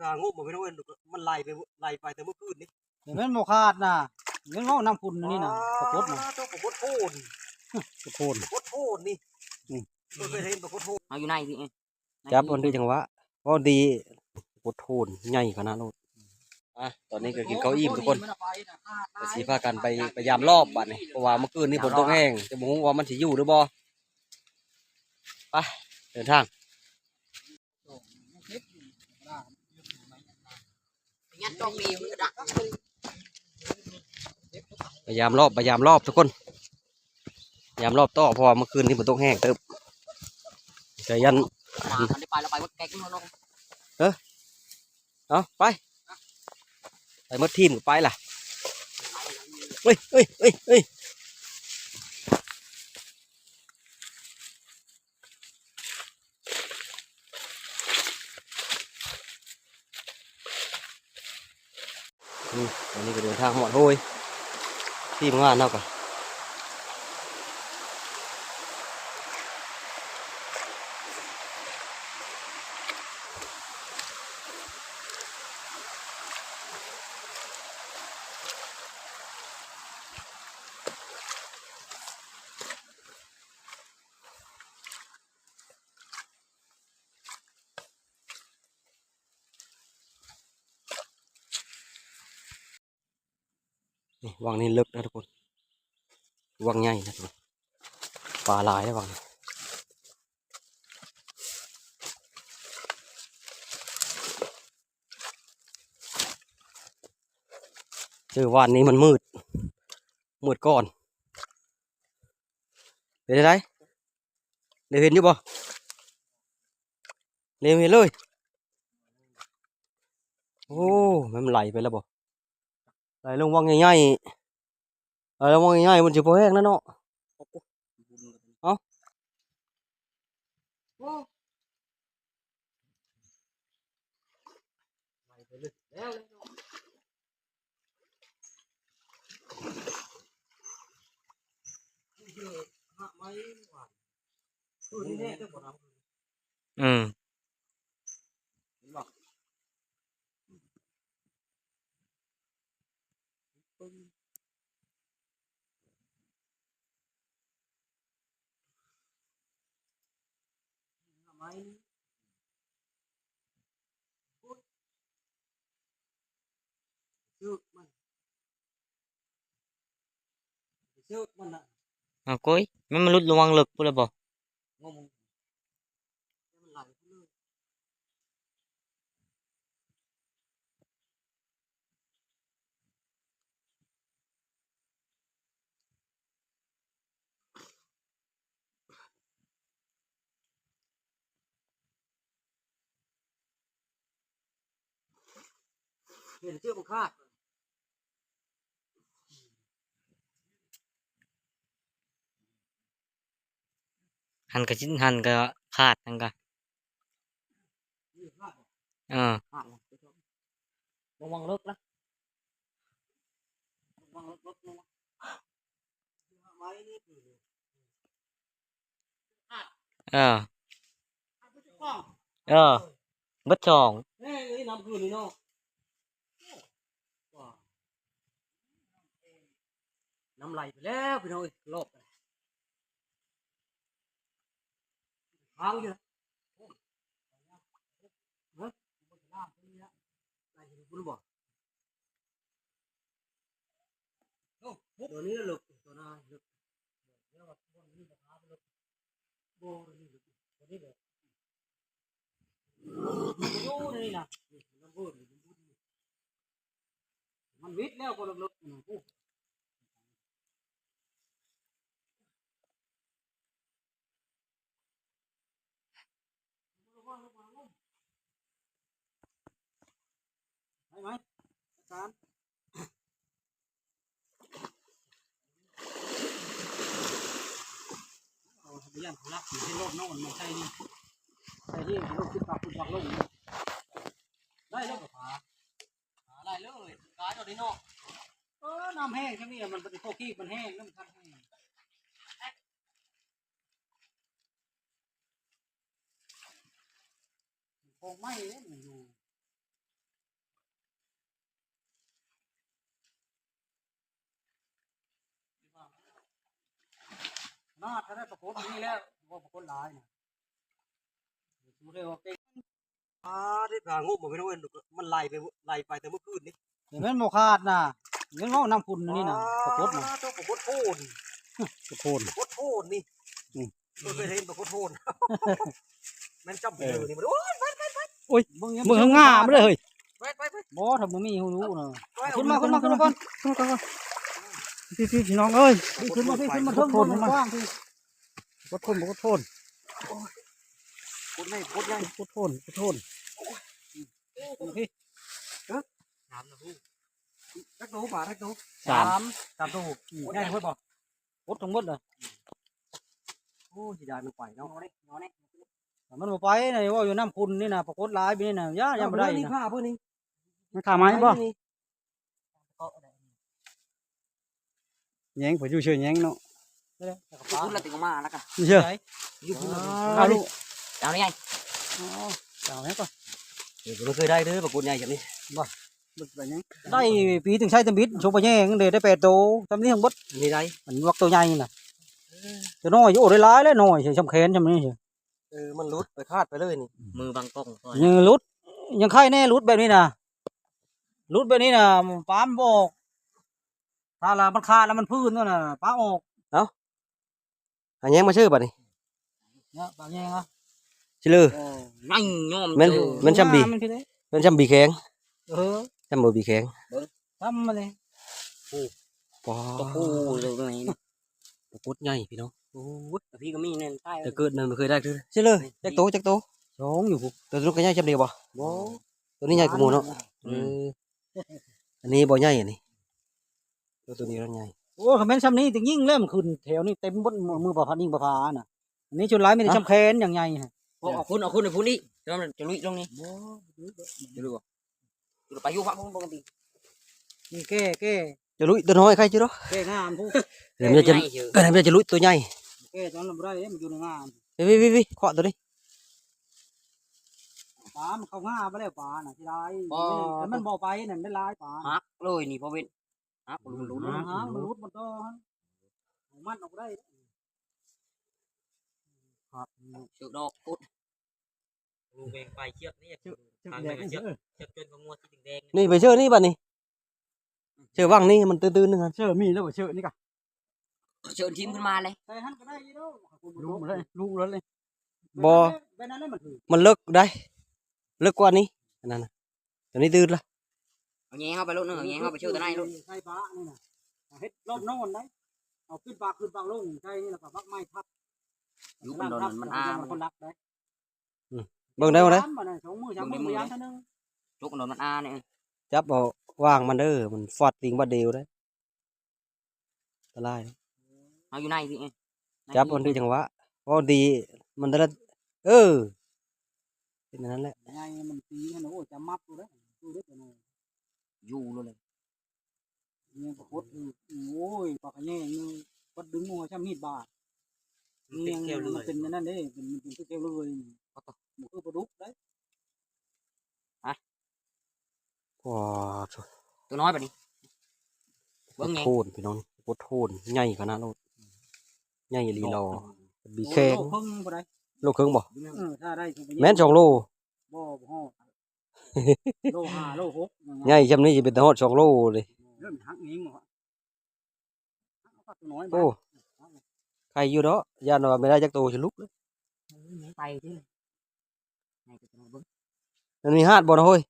กางบไม่รู้มันไล่ไปแต่เมื่อคืนนี่เดี๋ยวมันโมขาดนะเงินงอกน้ำคุณนี่นะปรากฏนะปรากฏโทนปรากฏนี่เคยเห็นปรากฏโทนเอาอยู่ในสิจับมันดีจังวะก็ดีปรากฏโทนใหญ่ขนาดนั้นตอนนี้ก็กินข้าวอิ่มทุกคนสีพากันไปยามรอบบัดนี่เพราะว่าเมื่อคืนนี้ฝนตกแห้งจะมองว่ามันสิอยู่หรือบ่ไปเดินทางพยายามรอบทุกคนพยายามรอบต่อเพราะว่าเมื่อคืนนี้ฝนตกแห้งเติบจะยันไปเราไปวัดแกงลงเอาไปมดทีมก็ไปล่ะเฮ้ยอันนี้ก็เดินทางหมดโห้ยทีมงานเนาะก่อนนี่วังนี้ลึกนะทุกคนวังใหญ่นะทุกคนปลาลายนะวังเจอวันนี้มันมืดก่อนเป็นไรเดี๋ยวเห็นอยู่บ่เดี๋ยวเห็นเลยโอ้มันไหลไปแล้วบ่ไหลลงวังใหญ่ๆไหลลงวังใหญ่ๆมันจะพอแห้งแล้วเนาะเอาไหลไปเลยแล้วอืมเอากุ้ยมันลุดระวังลึกพูดเลยบ่เห็นเชือกมันคาดหันกับชิ้นหันกับขาดนั่นก็ระวังรถนะระวังรถนะไม้นี่บัดช่องเฮ้ยน้ำคืนนี่เนาะน้ำไหลไปแล้วพี่น้อยรอบค้างอยู่ฮะไหลอยู่คุณบอกตัวนี้ลึกตัวน่าลึกเดี๋ยวตัวนี้จะพาไปลึกโบนี่ลึกตัวนี้แบบโอ้นี่นะน้ำเบื่อมันวิทย์แล้วก็ลึกๆกูไหมอาจารย์พยายามรักให้โลกน้องมันใช่นี่โลกคิดปากคุณปากโลกได้แล้วก็หาได้เลยขายตัวนี้เนาะน้ำแห้งใช่ไหมมันเป็นโคกี้มันแห้งน้ำคันแห้งคงไม่เลยอยู่ น่าจะได้ประกฏนี่แล้วว่าประกฏหลายน่ะดูได้ว่าเก่ง ที่พางุบมาไม่รู้มันไล่ไปแต่เมื่อคืนนี้ เห็นมันบ่ขาดน่ะเงินงอกน้ำคุณนี่น่ะประกฏน่ะ เจ้าประกฏโทน ประโคน ประกฏโทนนี่เคยเห็นประกฏโทนแม่นจำไปเลยนี่มันโอ้ย มึงข้างหน้าไม่ได้เฮ้ย ไป บ่ถ้ามึงมีหูรู้น่ะ ขึ้นมาก่อน พี่น้องเอ้ยขึ้นมาเทิงโทนมันกว้างพี่ กดโทนกดโทนกดไงกดไงกดโทนกดโทน พี่ ถามนะพูรักหนูป่ารักหนู สาม ตัวง่ายเพื่อนบอก กดทั้งหมดเลย โอ้ยได้มันไปเนาะ มันบ่ไปไหนว่าอยู่น้ำคุณนี่น่ะประกฏหลายไปนี่น่ะย่ายังบ่ได้ นี่ น่ะ ผ้าเพื่อนนี่ มันขาไม้บ่แยงผมอยู่เฉยแยงเนาะ พูดละติงมาแล้วกัน อยู่เฉย อยู่พูด เอาลูก เอาได้ไง อ๋อเอาให้ก่อน เดี๋ยวเราเคยได้เด้อประกวดใหญ่แบบนี้ ได้ปีถึงใช้ตะบิดโชว์ไปแย่งเดี๋ยวได้8โตตำนี้ทั้งหมด นี่ได้ มันวักตัวใหญ่น่ะตัวน้อยอยู่ได้หลายแล้วน้อยใช้ชำแขนชำนี้เฉย มันรุดไปคาดไปเลยนี่ มือบางกล้องก่อน ยังรุดยังไข่แน่รุดแบบนี้น่ะรุดแบบนี้น่ะปามบ่ออกถ้าละมันขาดแล้วมันพื้นนั่นน่ะปาออก อันนี้มาชื่อป่ะนี่ เนี่ยปาแย่งอ่ะ ชื่อเลย นั่งยอม มันช่ำบี มันคือได้ มันช่ำบีแข็ง ช่ำมือบีแข็ง ทำมาเลย ป้า ตัวผู้เลยตรงนี้ ประกวดใหญ่พี่น้องโอ้ย พี่ก็มีเงินใช่ แต่เกิดนั่นไม่เคยได้คือชื่อเลยจักโต สองอยู่ ตัวนู้นก็ใหญ่ช่ำเดียวบ่ตัวนี้ใหญ่กว่าหมูเนาะอันนี้บ่ใหญ่อันนี้ตัวนี้มันใหญ่ โอ้คอมเมนต์ซ้ำนี้ถึงยิ่งเริ่มขึ้นแถวนี้เต็มบนมือประพันยิ่งประพาน่ะอันนี้จุดไลท์ไม่ได้ช้ำแขนอย่างไงฮะ เอาคุณในพูนี่จะลุยตรงนี้จะลุยจะไปยุ่งพักปกติ นี่แก้ จะลุยตัวน้อยใครชื่อเนาะ แก้งามผู้ เดี๋ยวมันจะลุยตัวใหญ่ แก้จนเราไม่ได้มันอยู่ในงาม วิเคาะตัวนี้ ปลามันเข้าง่าไปแล้วปลาน่ะที่ไรแต่มันบ่ไปนั่นได้ลายปลา ฮักเลยนี่พอเป็นฮักลุ้น หามันรุดมันโตมันออกได้ เชือกดอกปุ๊ดรูแบงไปเชือกนี่เชือกจนกับงัวสีแดง นี่ไปเชื่อนี่ป่ะนี่เชื่อว่างนี่มันตื้นๆนึงครับ เชื่อมีแล้วเชื่อนี่กะ เชิญทีมขึ้นมาเลย ใส่หันก็ได้ยี่ดูลูกเลย บ่ เป็นนั้นมันถือ มันเลิกได้เลิกกว่านี้อันนั้นนะตัวนี้ตื้นละ เอาแง่เข้าไปลูกนึงเอาแง่เข้าไปเชือกตัวไหนลูก ใส่ปลานี่น่ะเฮ็ดรอบนอนได้เอาขึ้นปลาลงใช่นี่แล้วก็บักไม้ทับ อยู่บนโดนมันอ้า คนรักได้ เบิ่งได้บ่ได้ สองมือ3 มือยามเท่านึง จุกโดนมันอ้าเนี่ย จับเอาว่างมันเด้อมันฟอดติงบ่เดียวได้อันตราย เอาอยู่ในสิ จับมันดีจังหวะพอดีมันแต่ละเป็นอย่างนั้นแหละ ไงมันตีมันโอ้จะมับดูเด้ดูเด้ตัวนี้ อยู่เลย เนี่ยก็โคตรโอ้ยปากแง่นี่ก็ดึงหัวช้ำมีดบาดเนี่ยมันเป็นนั่นเด้เป็นเกลียวเลยมันคือปลาดุกได้ ว้า ตัวน้อยแบบนี้ โคตรโทนพี่น้องโคตรโทนใหญ่ขนาดนั้นใหญ่ลีรอบีแข็ง เพิ่งบ่ได้ โลครึ่งบ่ ถ้าได้ แม่น2 โล บ่ฮอดโล5โล6 ใหญ่จำนี้จะเป็นฮอด2 โลเลย เริ่มหักเองบ่น้อย โอ้ใครอยู่เนาะยานว่าไม่ได้จักโตสิลุกเลย ไปที่ไหนก็จะมาเบิ้ง มันมีหาดบ่นะเฮ้ย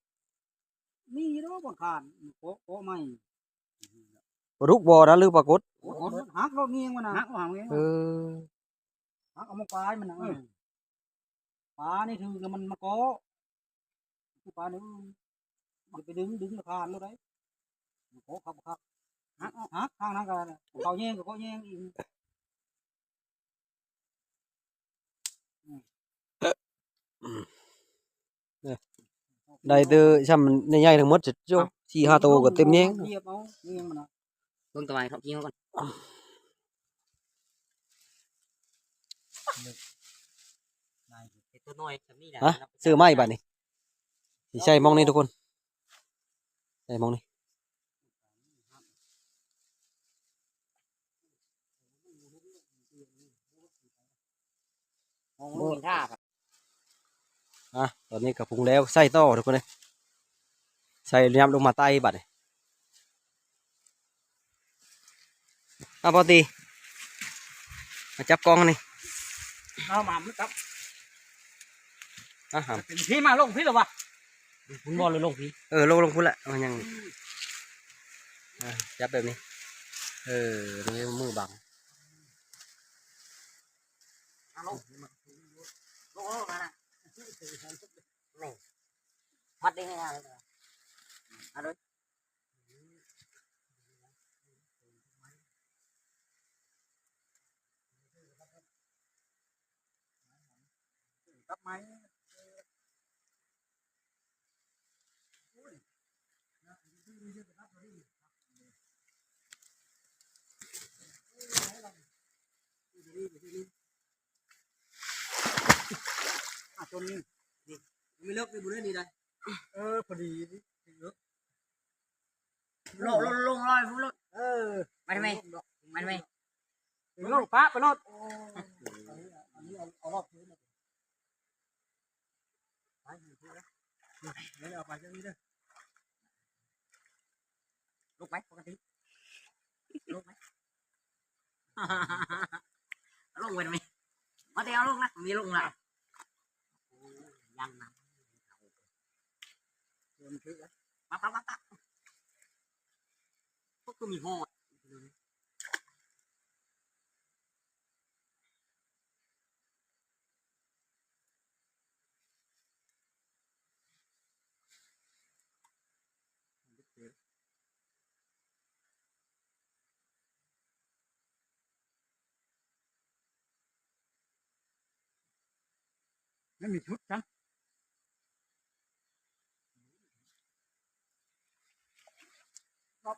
มีเนาะบ่ขาดโอ้ไม่ ปลาดุกบ่นะหรือปลากด หักรถเงี้ยงมันนะหักเงี้ย เออ หักเอามาปลายมันนะปลานี่คือมันมาเกาะปลานี่มันไปดึงราคาแล้วได้โอ้ครับหักข้างนั้นก็เขาแย่งก็เขาแย่งอีก ได้เตอซ้ำใหญ่ๆทั้งหมดจะโจ้4-5 โตก็เต็มแยง เหยียบเอาเงี้ยมันนะ เบิ้งตัวไหนเขาทิ้งเขาก่อน ตัวน้อยแบบนี้นะ ฮะซื้อไม้บัดนี้สิใช่มองนี่ทุกคนใช่มองนี่ มองลูกเห็นท่าครับ ตอนนี้ก็ปรุงแล้วใส่ต่อทุกคนเลยใส่ยำลงมาใต้บัดนี่พอตีมาจับกล้องนี่ เอามามันครับ หาม เป็นพี่มาลงพี่หรอวะ คุณบอลเลยลงพี่ ลงพุ่นละมันยังจับแบบนี้นี่มือบัง ลงมานะมัดได้ง่ายๆเลยเอาเลย ตับไม้จน ไม่เลิกไม่บุญนี่ได้ พอดี ลงลอยฟุ้งลง เออ มาทำไมมาทำไม ไปรถป้าไปรถอันนี้เอารอบพื้นเลยไปอยู่ที่แล้วนี่เอาไปเจ้านี้เด้อ ลุกไหมปกติลุกไหมลงไปทำไมมาเดี๋ยวลงนะมีลงละยังนะ เดินถือไว้ ปั๊บพวกคือมีหอด ไม่มีชุดจัง รอบ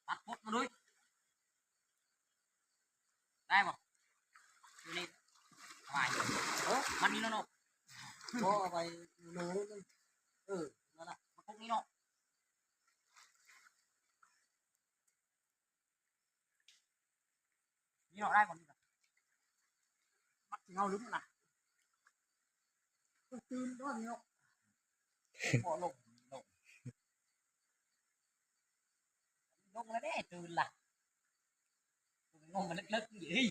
ตัดพวกมาด้วยได้ป่ะอยู่นี่ทำไมมันนี่เนาะ ก็เอาไปโน้ต นั่นแหละมันพวกนี้เนาะนี่เนาะได้ป่ะนี่มัดเงาลึกนะ ตื่นด้วยเนาะ พอลงแล้วได้ตื่นล่ะงงมันลึกๆอย่างนี้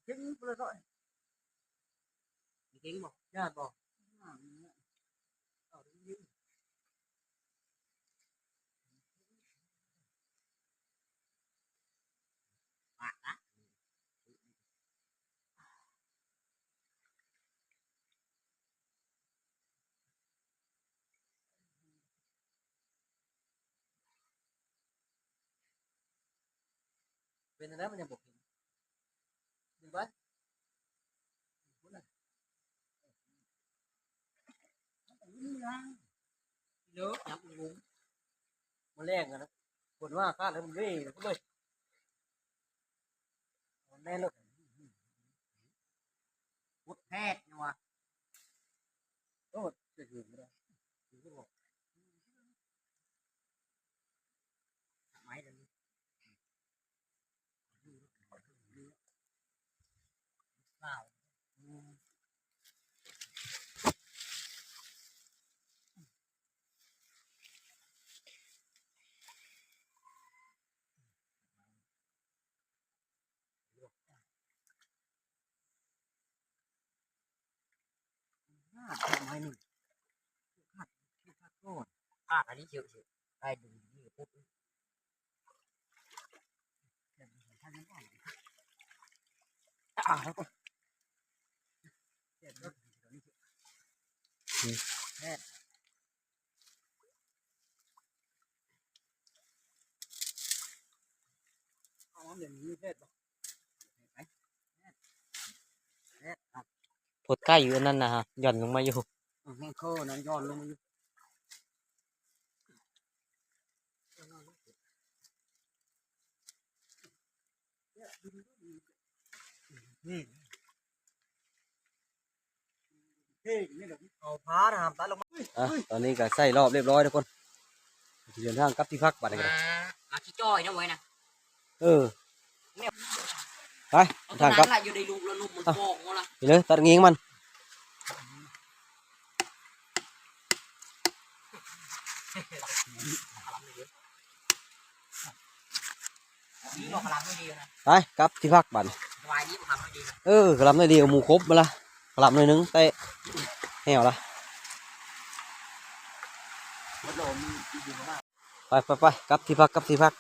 เก่งไปเลย จริงบอก ญาติบอก อ่ะนะ เป็นอะไรมันยังบอกดึงไปเยอะยับงงมันแรงกันนะคนว่าคาดแล้วมันเร่ก็เลยแน่นเลย พุทธแพทย์เนี่ยวะ โอ้จะอยู่ไม่ได้ ทำไมเดี๋ยวนี้เปล่าทำไมนี่ขาดอันนี้เฉยๆได้ดูนี่พุทธแล้วก็เอาอย่างนี้เพศบอก พดใกล้อยู่นั่นนะฮะหย่อนลงมาอยู่ แม่งเข้านั้นย้อนลงมา นี่ เอาพานะครับตัดลงมา อ่ะตอนนี้ก็ใส่รอบเรียบร้อยทุกคนเดินทางกลับที่พักบัดนี้ก็ได้ มาขี้จ้อยนะไว้นะ เออไป เอา ทาง ทาง กลับ ละอยู่ในลูกแล้วลูกมันโป่งหมดละ ไปเลยตัดเงี้ยงมัน นี่บอกกระลำไม่ดีนะ ไปกลับที่พักบัดนี้ วายนี้มันทำไม่ดีนะ กระลำหน่อยเดียวหมูครบมาละกระลำหน่อยนึงเตะแหวละไปกลับที่พักกลับที่พัก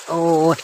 โอ้ย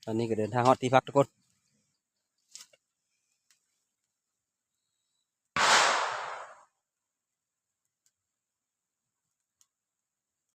ตอนนี้ก็เดินทางฮอดที่พักทุกคน